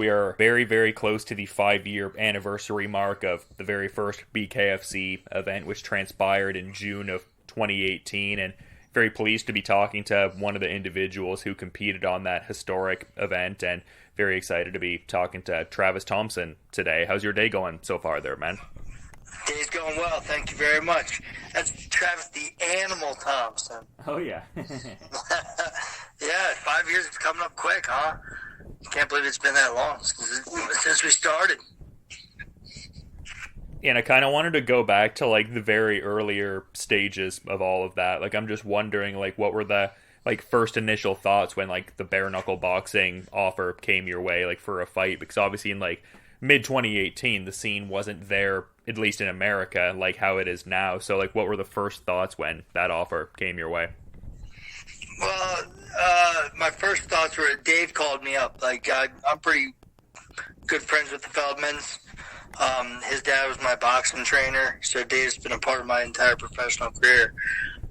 We are very, very close to the 5-year anniversary mark of the very first BKFC event, which transpired in June of 2018. And very pleased to be talking to one of the individuals who competed on that historic event, and very excited to be talking to Travis Thompson today. How's your day going so far there, man? Day's going well, thank you very much. That's Travis the Animal Thompson. Oh, yeah. Yeah, 5 years is coming up quick, huh? Can't believe it's been that long since we started. And I kind of wanted to go back to like the very earlier stages of all of that. Like, I'm just wondering, like, what were the like first initial thoughts when like the bare-knuckle boxing offer came your way, like for a fight? Because obviously in like mid 2018, the scene wasn't there, at least in America, like how it is now. So like, what were the first thoughts when that offer came your way? Well, my first thoughts were Dave called me up. Like, I'm pretty good friends with the Feldmans. His dad was my boxing trainer, so Dave's been a part of my entire professional career.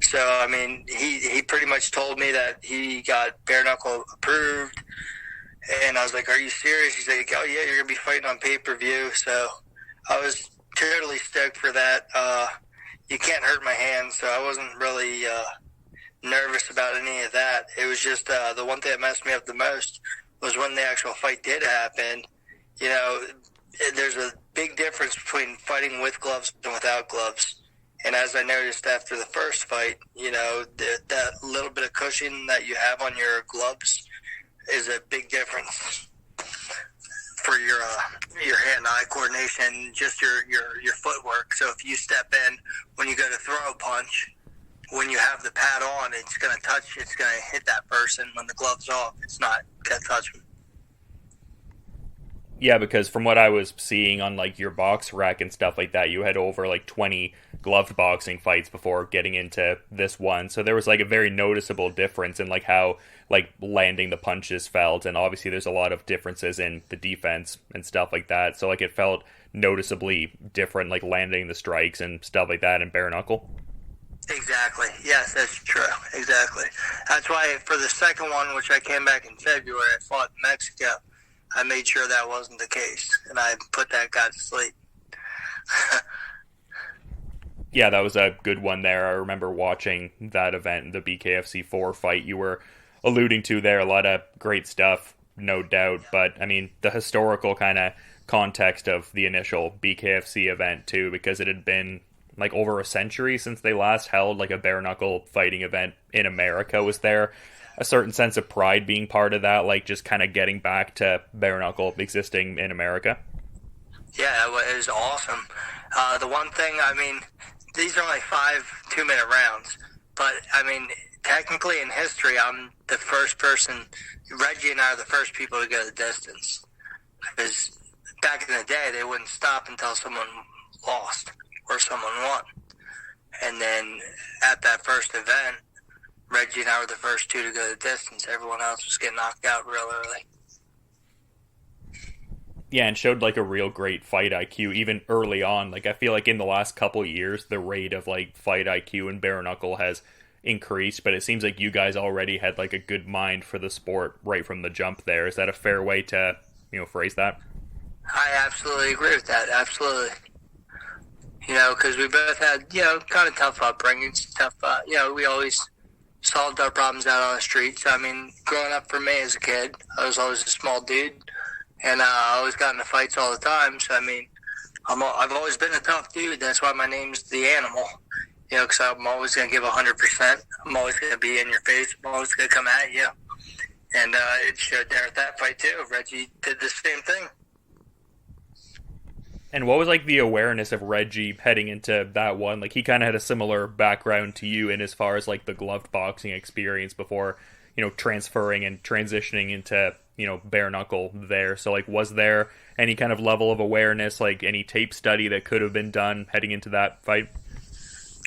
So, I mean, he pretty much told me that he got bare-knuckle approved, and I was like, are you serious? He's like, oh, yeah, you're going to be fighting on pay-per-view. So I was totally stoked for that. You can't hurt my hands, so I wasn't really nervous about any of that. It was just the one thing that messed me up the most was when the actual fight did happen. You know, there's a big difference between fighting with gloves and without gloves. And as I noticed after the first fight, you know, that little bit of cushion that you have on your gloves is a big difference for your hand-eye coordination, just your footwork. So if you step in when you go to throw a punch, when you have the pad on, it's going to hit that person. When the glove's off, it's not going to touch them. Yeah, because from what I was seeing on like your box rack and stuff like that, you had over like 20 gloved boxing fights before getting into this one. So there was like a very noticeable difference in like how like landing the punches felt, and obviously there's a lot of differences in the defense and stuff like that. So like it felt noticeably different, like landing the strikes and stuff like that in bare knuckle. Exactly. Yes, that's true. Exactly. That's why for the second one, which I came back in February, I fought in Mexico. I made sure that wasn't the case, and I put that guy to sleep. Yeah, that was a good one there. I remember watching that event, the BKFC 4 fight you were alluding to there. A lot of great stuff, no doubt. But, I mean, the historical kind of context of the initial BKFC event, too, because it had been like over a century since they last held like a bare-knuckle fighting event in America. Was there a certain sense of pride being part of that, like just kind of getting back to bare-knuckle existing in America? Yeah, it was awesome. The one thing, I mean, these are only 5 2-minute rounds, but I mean, technically in history, I'm the first person. Reggie and I are the first people to go the distance, because back in the day, they wouldn't stop until someone lost or someone won. And then at that first event, Reggie and I were the first two to go the distance. Everyone else was getting knocked out real early. Yeah, and showed like a real great fight IQ even early on. Like I feel like in the last couple years, the rate of like fight IQ in bare knuckle has increased, but it seems like you guys already had like a good mind for the sport right from the jump there. Is that a fair way to, phrase that? I absolutely agree with that. Absolutely. Because we both had, kind of tough upbringings, we always solved our problems out on the streets. I mean, growing up for me as a kid, I was always a small dude, and I always got into fights all the time. So, I mean, I've always been a tough dude. That's why my name's The Animal, because I'm always going to give 100%. I'm always going to be in your face. I'm always going to come at you. And it showed there at that fight, too. Reggie did the same thing. And what was like the awareness of Reggie heading into that one? Like he kind of had a similar background to you in as far as like the gloved boxing experience before, transferring and transitioning into, bare knuckle there. So like, was there any kind of level of awareness, like any tape study that could have been done heading into that fight?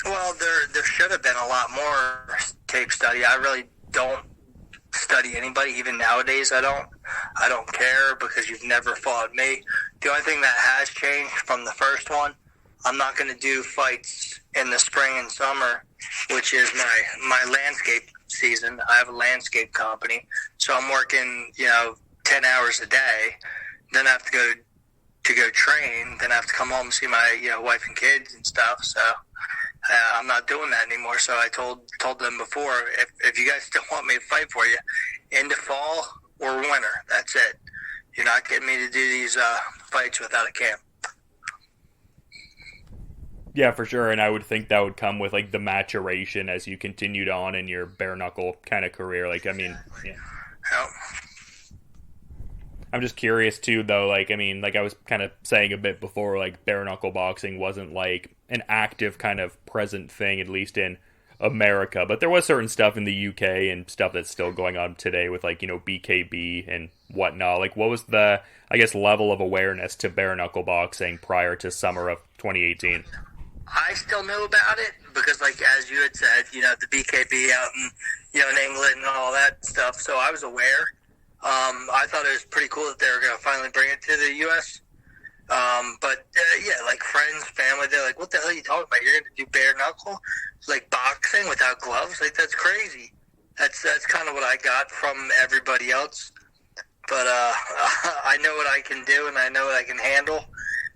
Well, there should have been a lot more tape study. I really don't study anybody. Even nowadays, I don't care, because you've never fought me. The only thing that has changed from the first one, I'm not going to do fights in the spring and summer, which is my landscape season. I have a landscape company, so I'm working 10 hours a day. train, then I have to come home and see my wife and kids and stuff. So I'm not doing that anymore. So I told them before, if you guys still want me to fight for you, into fall or winter, that's it. You're not getting me to do these fights without a camp. Yeah, for sure, and I would think that would come with, like, the maturation as you continued on in your bare-knuckle kind of career. Like, I mean, yeah. Yep. I'm just curious, too, though, like, I mean, like I was kind of saying a bit before, like, bare-knuckle boxing wasn't, like, an active kind of present thing, at least in America, but there was certain stuff in the UK and stuff that's still going on today with, like, BKB and whatnot. Like, what was the, I guess, level of awareness to bare-knuckle boxing prior to summer of 2018? I still knew about it because, like, as you had said, the BKB out in England and all that stuff. So I was aware. I thought it was pretty cool that they were going to finally bring it to the U.S. But like friends, family, they're like, "What the hell are you talking about? You're going to do bare knuckle, like boxing without gloves? Like, that's crazy." That's kind of what I got from everybody else. But I know what I can do and I know what I can handle,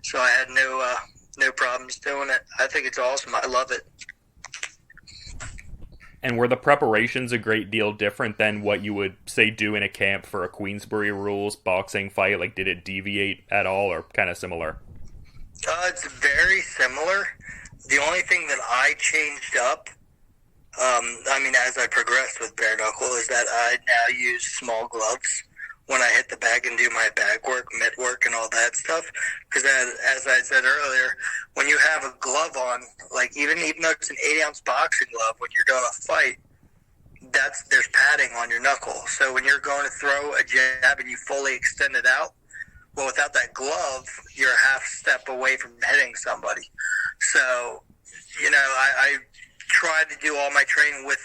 so I had no problems doing it. I think it's awesome. I love it. And were the preparations a great deal different than what you would, say, do in a camp for a Queensbury rules boxing fight? Like, did it deviate at all or kind of similar? It's very similar. The only thing that I changed up, as I progressed with bare knuckle, is that I now use small gloves when I hit the bag and do my bag work, mitt work, and all that stuff. Because as I said earlier, when you have a glove on, like even though it's an 8-ounce boxing glove, when you're doing a fight, there's padding on your knuckle. So when you're going to throw a jab and you fully extend it out, well, without that glove, you're a half step away from hitting somebody. So, I tried to do all my training with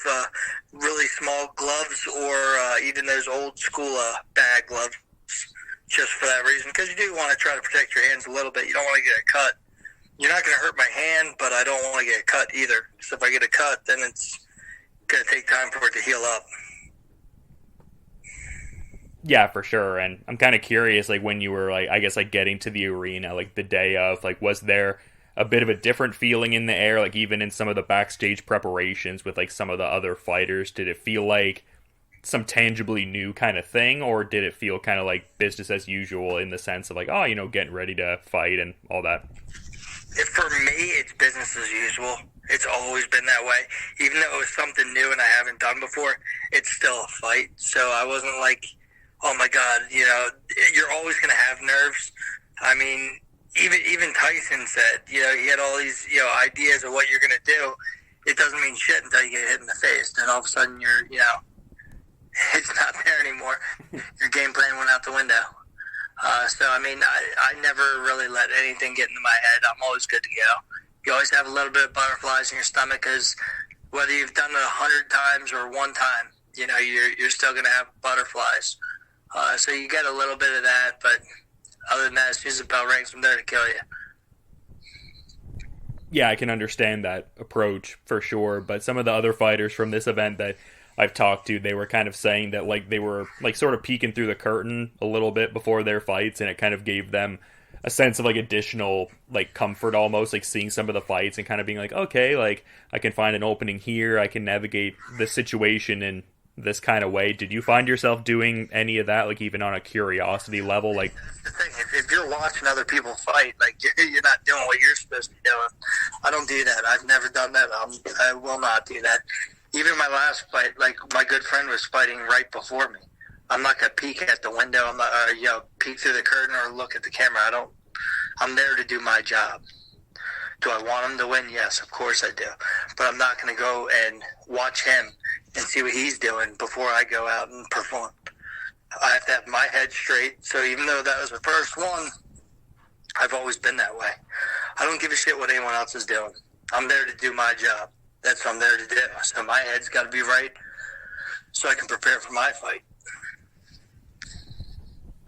really small gloves or even those old school bag gloves, just for that reason, because you do want to try to protect your hands a little bit. You don't want to get a cut. You're not going to hurt my hand, but I don't want to get a cut either. So if I get a cut, then it's going to take time for it to heal up. Yeah, for sure. And I'm kind of curious, like, when you were, like, I guess, like, getting to the arena, like, the day of, like, was there a bit of a different feeling in the air, like, even in some of the backstage preparations with, like, some of the other fighters? Did it feel like some tangibly new kind of thing, or did it feel kind of like business as usual in the sense of, like, getting ready to fight and all that? For me, it's business as usual. It's always been that way. Even though it was something new and I haven't done before, it's still a fight. So I wasn't like, oh my God, you're always going to have nerves. I mean, even Tyson said, he had all these, ideas of what you're going to do. It doesn't mean shit until you get hit in the face. Then all of a sudden you're, it's not there anymore. Your game plan went out the window. I never really let anything get into my head. I'm always good to go. You always have a little bit of butterflies in your stomach because whether you've done it 100 times or one time, you're still going to have butterflies. So you get a little bit of that, but other than that, as soon as the bell rings, I'm there to kill you. Yeah, I can understand that approach for sure, but some of the other fighters from this event that I've talked to, they were kind of saying that, like, they were, like, sort of peeking through the curtain a little bit before their fights, and it kind of gave them a sense of, like, additional, like, comfort almost, like, seeing some of the fights and kind of being like, okay, like, I can find an opening here, I can navigate the situation in this kind of way. Did you find yourself doing any of that, like, even on a curiosity level? Like, that's the thing. If you're watching other people fight, like, you're not doing what you're supposed to be doing. I don't do that. I've never done that. I will not do that. Even my last fight, like, my good friend was fighting right before me. I'm not going to peek at the window. I'm not, peek through the curtain or look at the camera. I'm there to do my job. Do I want him to win? Yes, of course I do. But I'm not going to go and watch him and see what he's doing before I go out and perform. I have to have my head straight. So even though that was the first one, I've always been that way. I don't give a shit what anyone else is doing. I'm there to do my job. That's what I'm there to do. So my head's got to be right so I can prepare for my fight.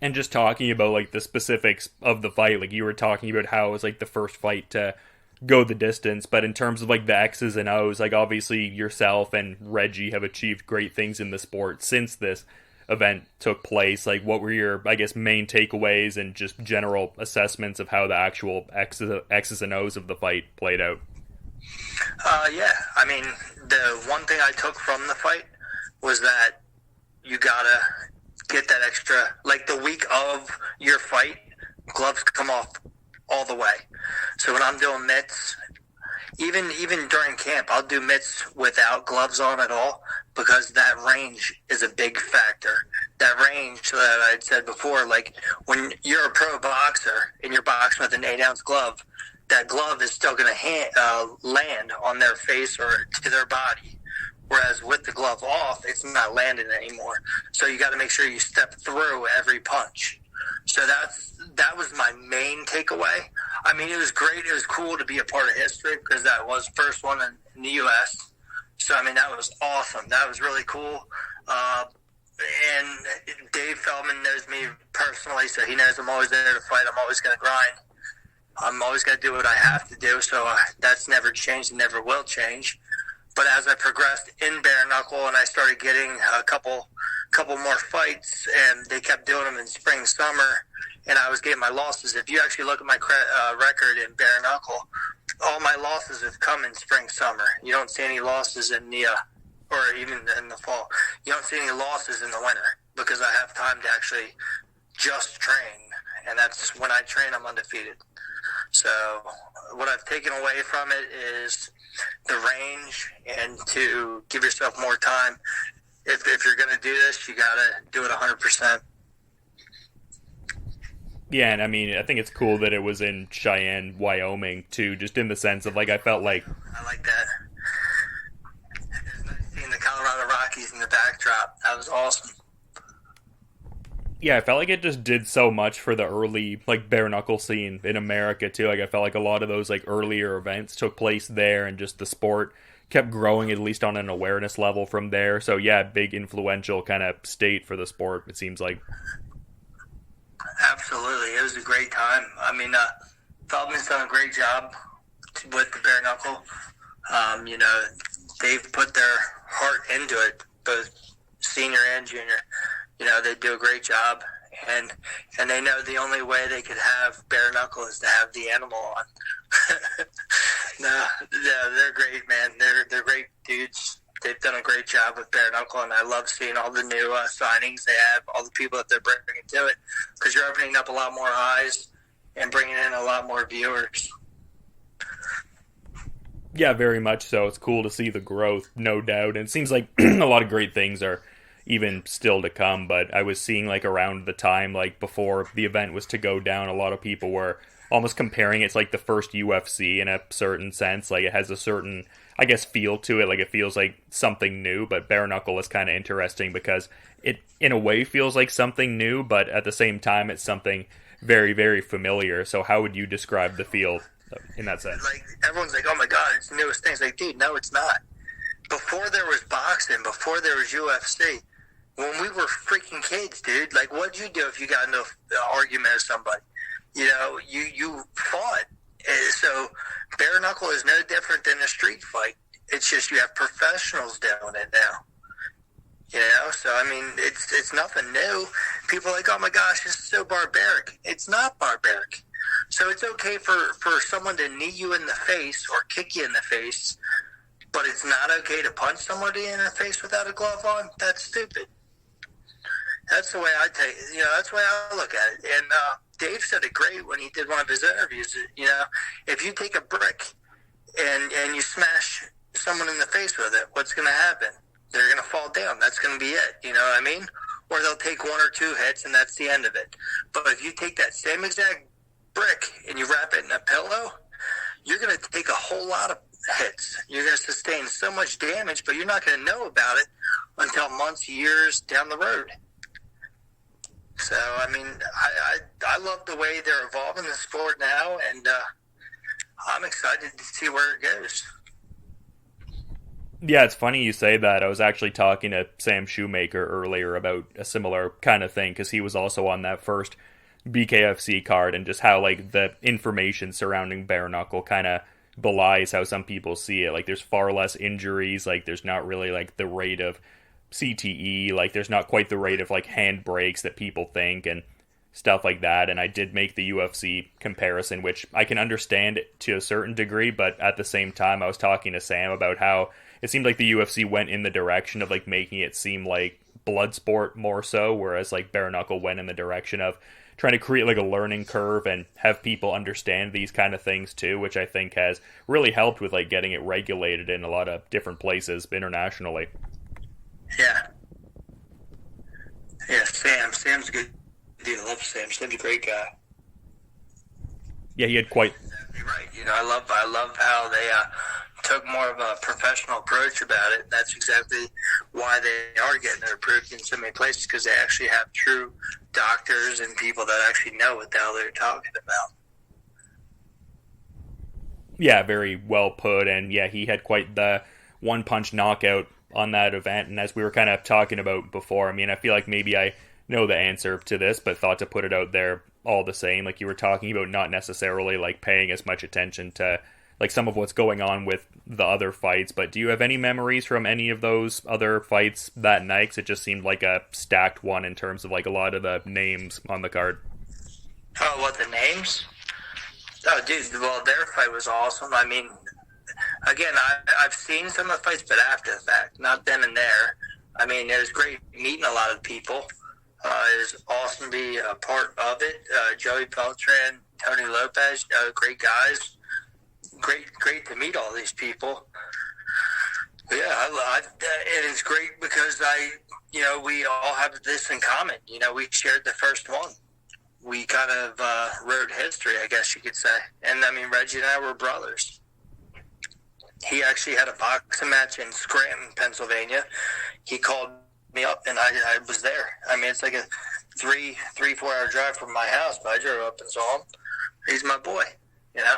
And just talking about, like, the specifics of the fight, like, you were talking about how it was, like, the first fight to go the distance, but in terms of, like, the X's and O's, like, obviously yourself and Reggie have achieved great things in the sport since this event took place. Like, what were your, I guess, main takeaways and just general assessments of how the actual X's and O's of the fight played out? Yeah, I mean, the one thing I took from the fight was that you gotta get that extra, like the week of your fight, gloves come off all the way. So when I'm doing mitts, even during camp, I'll do mitts without gloves on at all because that range is a big factor. That range that I said before, like when you're a pro boxer and you're boxing with an 8-ounce glove, that glove is still going to land on their face or to their body. Whereas with the glove off, it's not landing anymore. So you got to make sure you step through every punch. So that was my main takeaway. I mean, it was great. It was cool to be a part of history because that was the first one in the U.S. So, I mean, that was awesome. That was really cool. And Dave Feldman knows me personally, so he knows I'm always there to fight. I'm always going to grind. I'm always going to do what I have to do. So that's never changed and never will change. But as I progressed in Bare-Knuckle and I started getting a couple more fights, and they kept doing them in spring, summer, and I was getting my losses. If you actually look at my record in Bare-Knuckle, all my losses have come in spring, summer. You don't see any losses in the, or even in the fall. You don't see any losses in the winter because I have time to actually just train, and that's when I train, I'm undefeated. So what I've taken away from it is the range and to give yourself more time. If you're going to do this, you got to do it 100%. Yeah, and I mean, I think it's cool that it was in Cheyenne, Wyoming, too, just in the sense of, like, I felt like... I like that. It's nice seeing the Colorado Rockies in the backdrop. That was awesome. Yeah, I felt like it just did so much for the early, like, bare-knuckle scene in America, too. Like, I felt like a lot of those, like, earlier events took place there, and just the sport kept growing, at least on an awareness level from there. So, yeah, big influential kind of state for the sport, it seems like. Absolutely. It was a great time. I mean, Feldman's done a great job with the bare-knuckle. You know, they've put their heart into it, both senior and junior. You know, they do a great job, and they know the only way they could have bare-knuckle is to have the animal on. No, they're great, man. They're great dudes. They've done a great job with bare-knuckle, and I love seeing all the new signings they have, all the people that they're bringing to it, because you're opening up a lot more eyes and bringing in a lot more viewers. Yeah, very much so. It's cool to see the growth, no doubt. And it seems like a lot of great things are even still to come, but I was seeing, like, around the time, like, before the event was to go down, a lot of people were almost comparing it to, like, the first UFC in a certain sense. Like, it has a certain, I guess, feel to it. Like, it feels like something new, but bare-knuckle is kind of interesting because it, in a way, feels like something new, but at the same time, it's something very, very familiar. So how would you describe the feel in that sense? Like, everyone's like, oh my God, it's the newest thing. It's like, dude, no, it's not. Before there was boxing, before there was UFC, when we were freaking kids, dude, like, what'd you do if you got into an argument with somebody? You know, you fought. So bare-knuckle is no different than a street fight. It's just you have professionals doing it now. You know, so, I mean, it's nothing new. People are like, oh, my gosh, this is so barbaric. It's not barbaric. So it's okay for someone to knee you in the face or kick you in the face, but it's not okay to punch somebody in the face without a glove on? That's stupid. That's the way I take it. You know, that's the way I look at it. And Dave said it great when he did one of his interviews. You know, if you take a brick and you smash someone in the face with it, what's going to happen? They're going to fall down. That's going to be it. You know what I mean? Or they'll take one or two hits, and that's the end of it. But if you take that same exact brick and you wrap it in a pillow, you're going to take a whole lot of hits. You're going to sustain so much damage, but you're not going to know about it until months, years down the road. So, I mean, I love the way they're evolving the sport now, and I'm excited to see where it goes. Yeah, it's funny you say that. I was actually talking to Sam Shoemaker earlier about a similar kind of thing, because he was also on that first BKFC card, and just how, like, the information surrounding bare-knuckle kind of belies how some people see it. Like, there's far less injuries, like, there's not really, like, the rate of CTE, like there's not quite the rate of like hand breaks that people think and stuff like that. And I did make the UFC comparison, which I can understand to a certain degree, but at the same time I was talking to Sam about how it seemed like the UFC went in the direction of like making it seem like blood sport more so, whereas like Bare-Knuckle went in the direction of trying to create like a learning curve and have people understand these kind of things too, which I think has really helped with like getting it regulated in a lot of different places internationally. Yeah. Yeah, Sam's a good dude. I love Sam. Sam's a great guy. Yeah, he had quite... You're right. You know, I love how they took more of a professional approach about it. That's exactly why they are getting it approved in so many places, because they actually have true doctors and people that actually know what the hell they're talking about. Yeah, very well put. And yeah, he had quite the one-punch knockout on that event. And as we were kind of talking about before, I mean, I feel like maybe I know the answer to this, but thought to put it out there all the same. Like you were talking about not necessarily like paying as much attention to like some of what's going on with the other fights, but do you have any memories from any of those other fights that night? 'Cause it just seemed like a stacked one in terms of like a lot of the names on the card. Oh, what, the names? Oh, dude, well, their fight was awesome. I mean, again, I've seen some of the fights, but after the fact, not then and there. I mean, it was great meeting a lot of people. It was awesome to be a part of it. Joey Beltran, Tony Lopez, great guys. Great to meet all these people. Yeah, and it's great because we all have this in common. You know, we shared the first one. We kind of wrote history, I guess you could say. And I mean, Reggie and I were brothers. He actually had a boxing match in Scranton, Pennsylvania. He called me up, and I was there. I mean, it's like a 4 hour drive from my house, but I drove up and saw him. He's my boy, you know.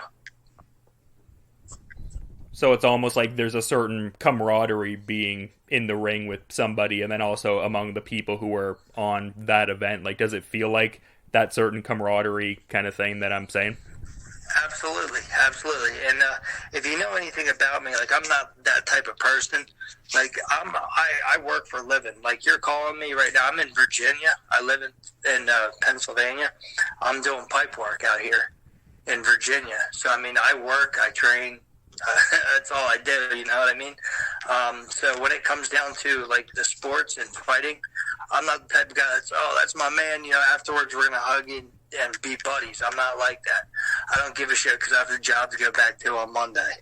So it's almost like there's a certain camaraderie being in the ring with somebody, and then also among the people who were on that event. Like, does it feel like that certain camaraderie kind of thing that I'm saying? Absolutely. And if you know anything about me, like, I'm not that type of person. Like, I work for a living. Like, you're calling me right now. I'm in Virginia. I live in Pennsylvania. I'm doing pipe work out here in Virginia. So, I mean, I work, I train. That's all I do, you know what I mean? So when it comes down to, like, the sports and fighting, I'm not the type of guy that's my man, you know, afterwards we're going to hug and be buddies. I'm not like that. I don't give a shit because I have a job to go back to on Monday.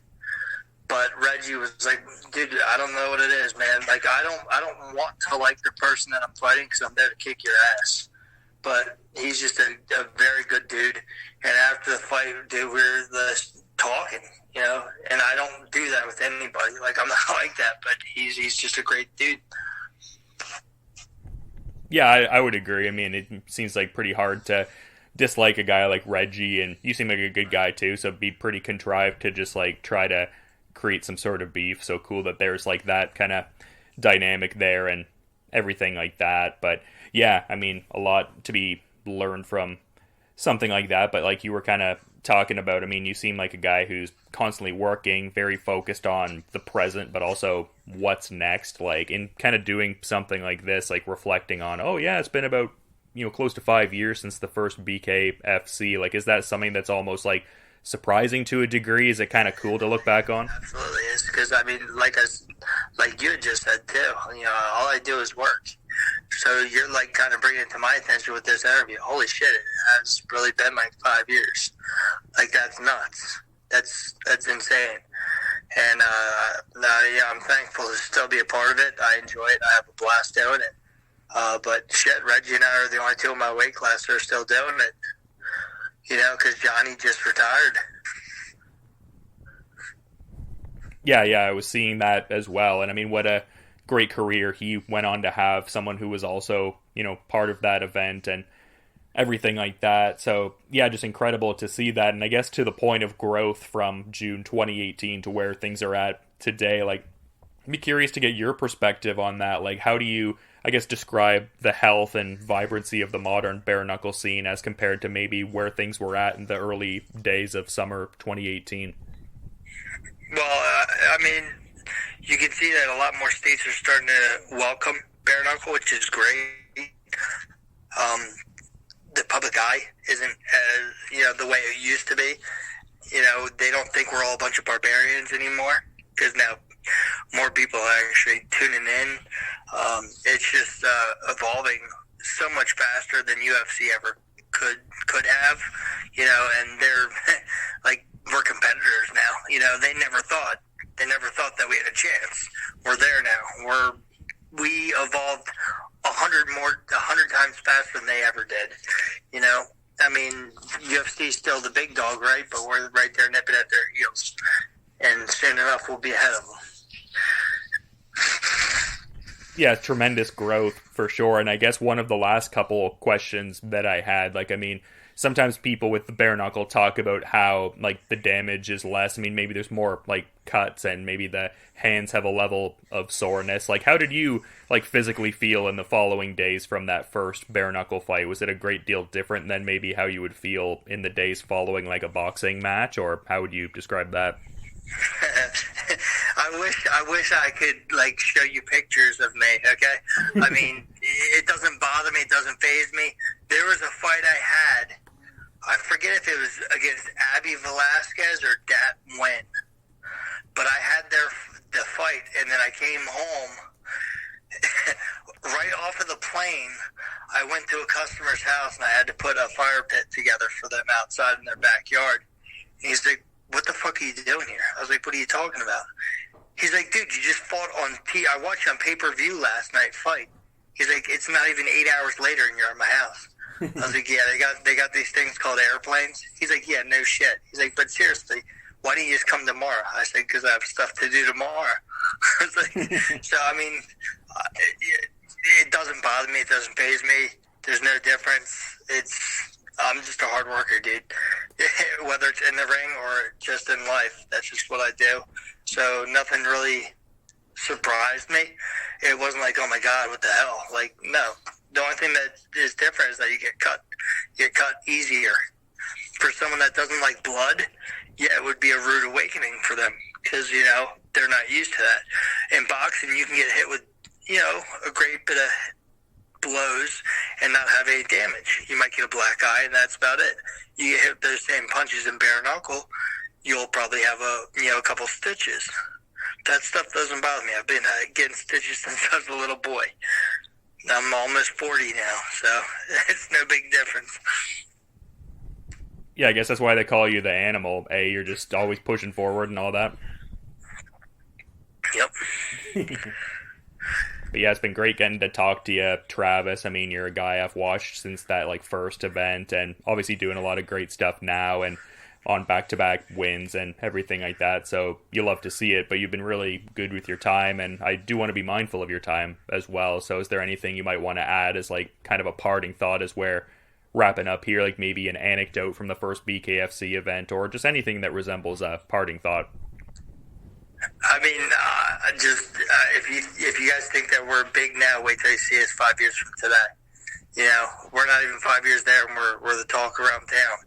But Reggie was like, dude, I don't know what it is, man. Like, I don't want to like the person that I'm fighting because I'm there to kick your ass. But he's just a very good dude. And after the fight, dude, we're talking. You know, and I don't do that with anybody. Like, I'm not like that, but he's just a great dude. Yeah, I would agree. I mean, it seems like pretty hard to dislike a guy like Reggie, and you seem like a good guy too, so it'd be pretty contrived to just like try to create some sort of beef. So cool that there's like that kind of dynamic there and everything like that. But yeah, I mean, a lot to be learned from something like that, but like you were kind of talking about, I mean, you seem like a guy who's constantly working, very focused on the present, but also what's next, like in kind of doing something like this, like reflecting on, oh yeah, it's been about, you know, close to 5 years since the first BKFC. Like, is that something that's almost like surprising to a degree? Is it kind of cool to look back on? Absolutely is, because I mean, like you had just said too, you know, all I do is work. So you're like kind of bringing it to my attention with this interview. Holy shit, it has really been like 5 years. Like, that's nuts. That's insane. And yeah, I'm thankful to still be a part of it. I enjoy it. I have a blast doing it. But shit, Reggie and I are the only two in my weight class that are still doing it. You know, because Johnny just retired. Yeah, I was seeing that as well. And I mean, what a great career he went on to have, someone who was also, you know, part of that event and everything like that. So yeah, just incredible to see that. And I guess to the point of growth from June 2018 to where things are at today, like, I'd be curious to get your perspective on that. Like, how do you, I guess, describe the health and vibrancy of the modern bare-knuckle scene as compared to maybe where things were at in the early days of summer 2018? Well, I mean, you can see that a lot more states are starting to welcome bare-knuckle, which is great. The public eye isn't as, the way it used to be. They don't think we're all a bunch of barbarians anymore, because now more people are actually tuning in. It's just evolving so much faster than UFC ever could have, and they're like, we're competitors now. They never thought that we had a chance. We're there now. We evolved 100 times faster than they ever did. I mean, UFC is still the big dog, right? But we're right there nipping at their heels, and soon enough we'll be ahead of them. Yeah, tremendous growth for sure. And I guess one of the last couple questions that I had, sometimes people with the bare-knuckle talk about how, the damage is less. I mean, maybe there's more, cuts, and maybe the hands have a level of soreness. How did you, physically feel in the following days from that first bare-knuckle fight? Was it a great deal different than maybe how you would feel in the days following, a boxing match? Or how would you describe that? I wish I could show you pictures of me. Okay, I mean, it doesn't bother me. It doesn't faze me. There was a fight I had. I forget if it was against Abby Velasquez or Dat Nguyen, but I had the fight, and then I came home. Right off of the plane, I went to a customer's house, and I had to put a fire pit together for them outside in their backyard. And he's like, "What the fuck are you doing here?" I was like, "What are you talking about?" He's like, "Dude, you just fought on I watched on pay-per-view last night fight." He's like, "It's not even 8 hours later and you're at my house." I was like, "Yeah, they got these things called airplanes." He's like, "Yeah, no shit." He's like, "But seriously, why don't you just come tomorrow?" I said, "Because I have stuff to do tomorrow." I was like, so, I mean, it doesn't bother me. It doesn't faze me. There's no difference. I'm just a hard worker, dude. Whether it's in the ring or just in life, that's just what I do. So nothing really surprised me. It wasn't like, "Oh my God, what the hell?" No. The only thing that is different is that you get cut. You get cut easier. For someone that doesn't like blood, yeah, it would be a rude awakening for them, because, they're not used to that. In boxing, you can get hit with, a great bit of blows and not have any damage. You might get a black eye, and that's about it. You get hit those same punches in bare-knuckle, you'll probably have a couple stitches. That stuff doesn't bother me. I've been getting stitches since I was a little boy. I'm almost 40 now, so it's no big difference. Yeah, I guess that's why they call you the animal. You're just always pushing forward and all that. Yep. But yeah, it's been great getting to talk to you, Travis. I mean, you're a guy I've watched since that first event, and obviously doing a lot of great stuff now and on back-to-back wins and everything like that. So you love to see it, but you've been really good with your time, and I do want to be mindful of your time as well. So is there anything you might want to add as kind of a parting thought as we're wrapping up here, maybe an anecdote from the first BKFC event, or just anything that resembles a parting thought? I mean, if you guys think that we're big now, wait till you see us 5 years from today. We're not even 5 years there, and we're the talk around town.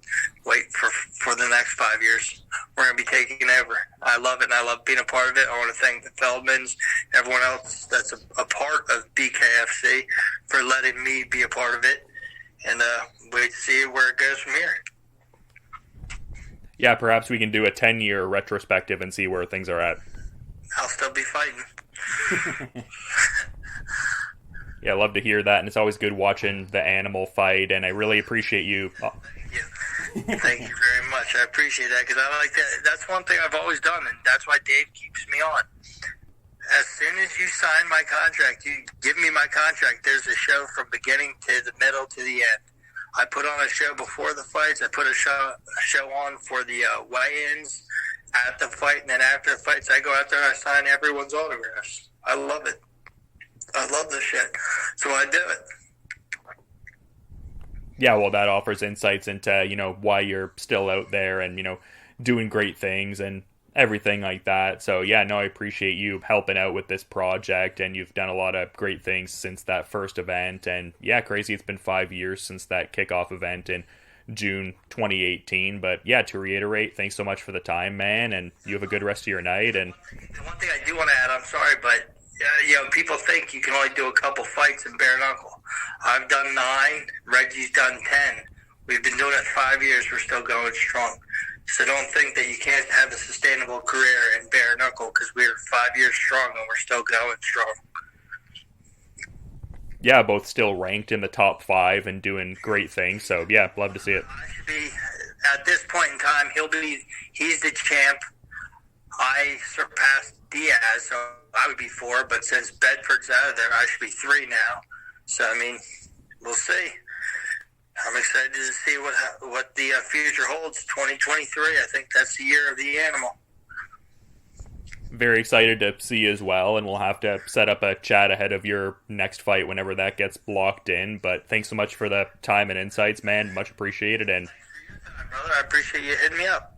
Wait for the next 5 years. We're going to be taking over. I love it, and I love being a part of it. I want to thank the Feldmans, everyone else that's a part of BKFC, for letting me be a part of it, and wait to see where it goes from here. Yeah, perhaps we can do a 10-year retrospective and see where things are at. I'll still be fighting. Yeah, I love to hear that, and it's always good watching the animal fight, and I really appreciate you. Thank you very much. I appreciate that, because I like that. That's one thing I've always done, and that's why Dave keeps me on. As soon as you sign my contract, you give me my contract, there's a show from beginning to the middle to the end. I put on a show before the fights. I put a show on for the weigh-ins at the fight, and then after the fights, I go out there and I sign everyone's autographs. I love it. I love this shit. So I do it. Yeah, well, that offers insights into, why you're still out there and, doing great things and everything like that. So, yeah, no, I appreciate you helping out with this project, and you've done a lot of great things since that first event. And, yeah, crazy, it's been 5 years since that kickoff event in June 2018. But yeah, to reiterate, thanks so much for the time, man, and you have a good rest of your night. And The one thing I do want to add, I'm sorry, but people think you can only do a couple fights in bare-knuckle. I've done 9. Reggie's done 10. We've been doing it 5 years. We're still going strong. So don't think that you can't have a sustainable career in bare-knuckle, because we're 5 years strong and we're still going strong. yeah, both still ranked in the top 5 and doing great things. So yeah, love to see it. I should be, at this point in time, he's the champ. I surpassed Diaz, so I would be 4, but since Bedford's out of there, I should be 3 now. So, I mean, we'll see. I'm excited to see what the future holds. 2023, I think that's the year of the animal. Very excited to see you as well, and we'll have to set up a chat ahead of your next fight whenever that gets blocked in. But thanks so much for the time and insights, man. Much appreciated. And Thanks for your time, brother. I appreciate you hitting me up.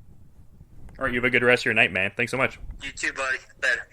all right, you have a good rest of your night, man. Thanks so much. You too, buddy. Later.